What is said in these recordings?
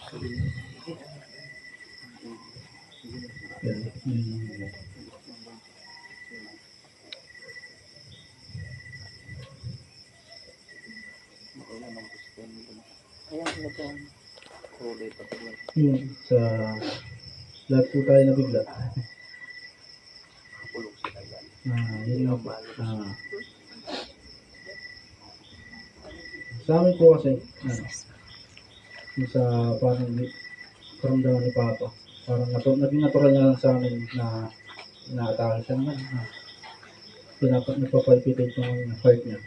Yan. Ayan, talagang huli pa po. Sa lahat po tayo nabigla. Kulong sila yan. Yun nga po. Sa amin po kasi, yung sa parang karamdaman ni Papa, parang naging natural na lang sa amin na inaatake siya naman. Nagpapalpitate yung heart niya.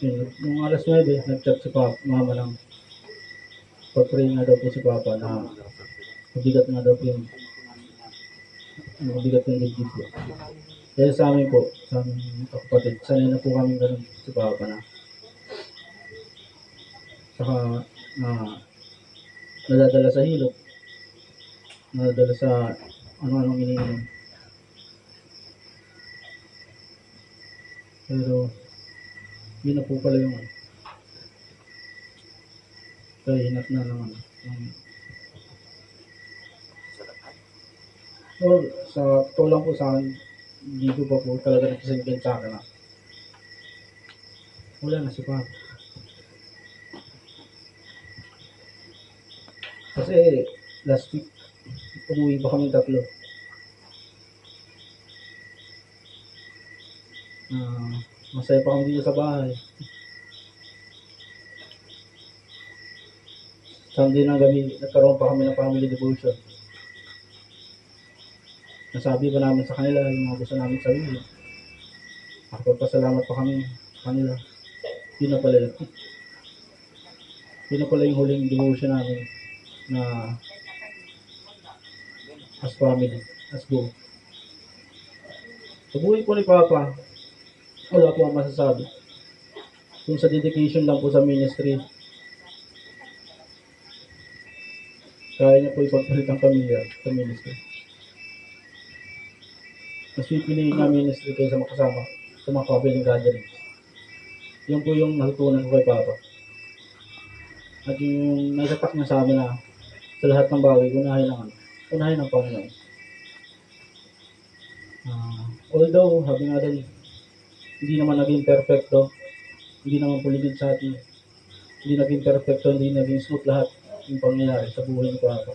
Yun, nung alas 9, nag-chat si Papa, mama ng pag-pray nga daw po si Papa na mabigat nga daw po yung dibdib ko. Kaya sa amin po, sa aming kapatid, sanay na po kami ganun si Papa na. Saka nadadala sa hilot, nadadala sa ano-anong iniinom. Pero yun na po pala yung kaya hinat na naman. So, sa totoo lang po sa akin, hindi ko pa po talaga nagsisentent sa akin na wala na si Papa. Kasi last week, umuwi pa kami tatlo. Masaya pa kami dito sa bahay. Sunday ng gabi, nagkaroon pa kami ng family devotion. Nasabi pa namin sa kanila yung mga gusto namin sabihin. Nakapagpasalamat pa kami sa kanila. Yun na pala yun. Yun na pala yung huling devotion namin na as family, as buo. Sa buhay po ni Papa, wala po ang masasabi. Kung sa dedication lang po sa ministry, kaya niya po ipagpalit ang pamilya sa ministry. Mas pipiliin niya ministry kaysa makasama sa mga family gatherings. Yun po yung natutunan ko kay Papa. At yung naisatak niya sa amin na sa lahat ng bagay, unahin ang Panginoon. Although, sabi nga din, hindi naman naging perfecto, hindi naman puligid sa atin, hindi naging perfecto, hindi naging smooth lahat yung pangyayari sa buhay ni Papa.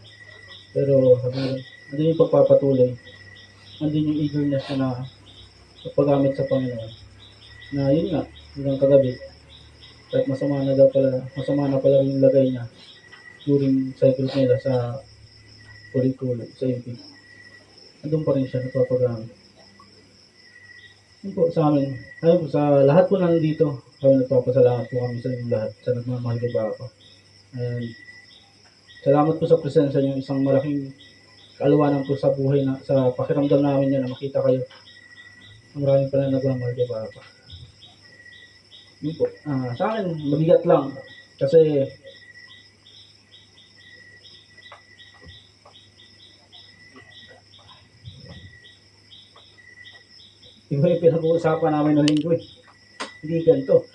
Pero sabi nga, andun yung pagpapatuloy, andun yung eagerness na paggamit sa Panginoon. Na yun nga, hanggang kagabi, kahit masama na pala yung lagay niya during cycle nila sa Kulit-Kulit, sa MP. Andun pa rin siya nagpapagamit. Yun po sa amin, ayun po sa lahat po nandito, kami nagpapasalamat po kami sa inyong lahat sa nagmamahal kay Papa. And salamat po sa presensya niyo, isang malaking kaalawanan po sa buhay na sa pakiramdam namin yan na makita kayo. Maraming pala nagmamahal kay Papa. Yun po. Sa akin, mabigat lang kasi iba yung pinag-uusapan namin ng linggo eh. Hindi ganito.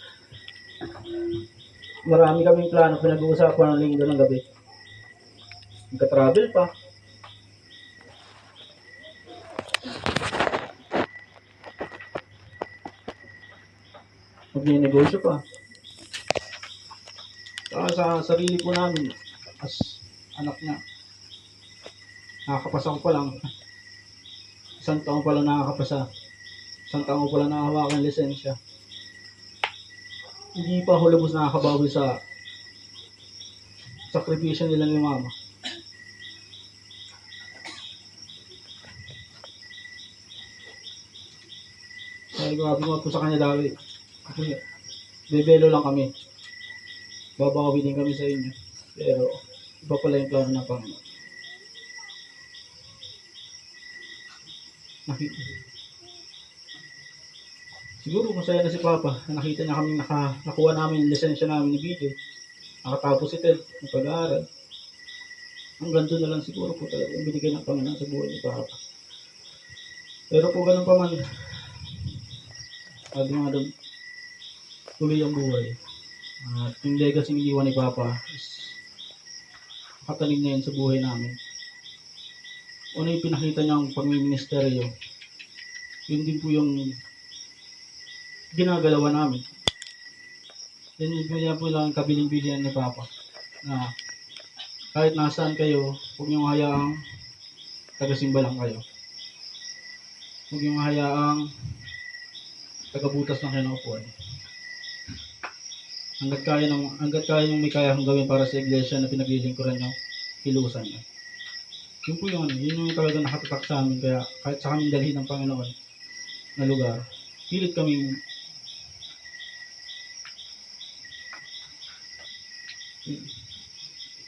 Marami kaming plano pinag-uusapan ng linggo ng gabi. Nagka-travel pa. Mag-negosyo pa. Sa sarili po namin, as anak niya, nakakapasa ko pa lang. Isang taon pa lang nakakapasa. Isang taon ko pa lang nakahawakan ng lisensya. Hindi pa ako lubos nakakabawi sa sakripisyo nila ni Mama. Sabi ko po sa kanya dati, bebelo lang kami. Babawi din kami sa inyo. Pero iba pala yung plano ng Panginoon. Siguro masaya na si Papa. Nakita niya kami nakuha namin yung lisensya namin ni video. Nakatapos si Ted ng pag-aaral. Hanggang doon na lang siguro po talaga yung binigay ng Panginoon sa buhay ni Papa. Pero kung ganun pa man, sabi nga doon, tuloy ang buhay. At yung legacy ng iwan ni Papa is katanig na yun sa buhay namin. Una yung pinakita niya ang pagmiministeryo, yun din po yung ginagalawan namin. Yan po lang kabiling-bilihan ni Papa na kahit nasaan kayo, huwag niyong hayaang tagasimba lang kayo. Huwag niyong hayaang tagabutas ng kinaupuan. Hanggat kaya niyong may kaya kong gawin para sa iglesia na pinaglilingkuran niyo, kilusan niyo. Yun po yung yun yung talaga nakatatak sa amin, kaya kahit sa kaming dalhin ng Panginoon na lugar, pilit kaming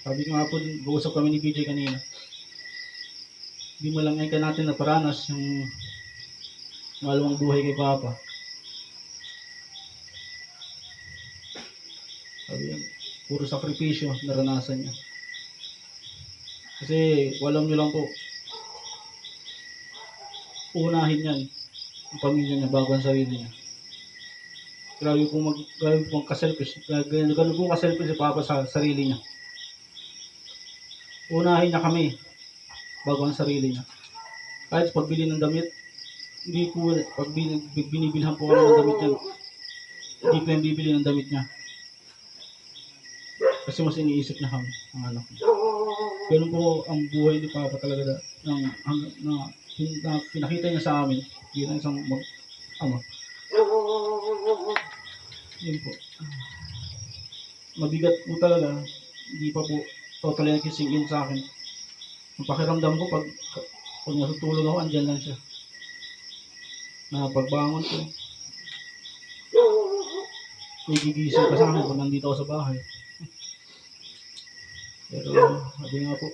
sabi ko nga po, buusap kami ni BJ kanina. Hindi mo lang ka natin naparanas yung malawang buhay kay Papa. Sabi yan, puro sakripisyo naranasan niya. Kasi walam nyo lang po, unahin yan ang pamilya niya bago ang sarili niya. Grabe pong kaselfish. Ganun pong kaselfish si Papa sa sarili niya. Unahin niya kami bago ang sarili niya. Kahit pagbili ng damit, hindi po, pag binibilhan po kami ng damit niya, hindi po yung bibili ng damit niya. Kasi mas iniisip niya kami, ang anak niya. Ganun po ang buhay ni Papa talaga na pinakita niya sa amin. Yun ang isang ama. Yun po. Mabigat po talaga. Hindi pa po totally nag-sink in sa akin. Ang pakiramdam ko pag natutulog ako, andyan lang siya. Na pagbangon ko, may gigising ka sa akin kung nandito ako sa bahay. Pero sabi nga po,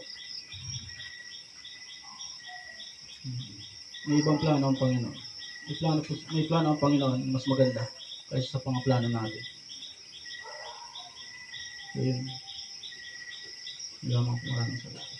may ibang plano ang Panginoon. May plano ang Panginoon mas maganda kaysa sa mga plano natin. So yun. Maraming salamat.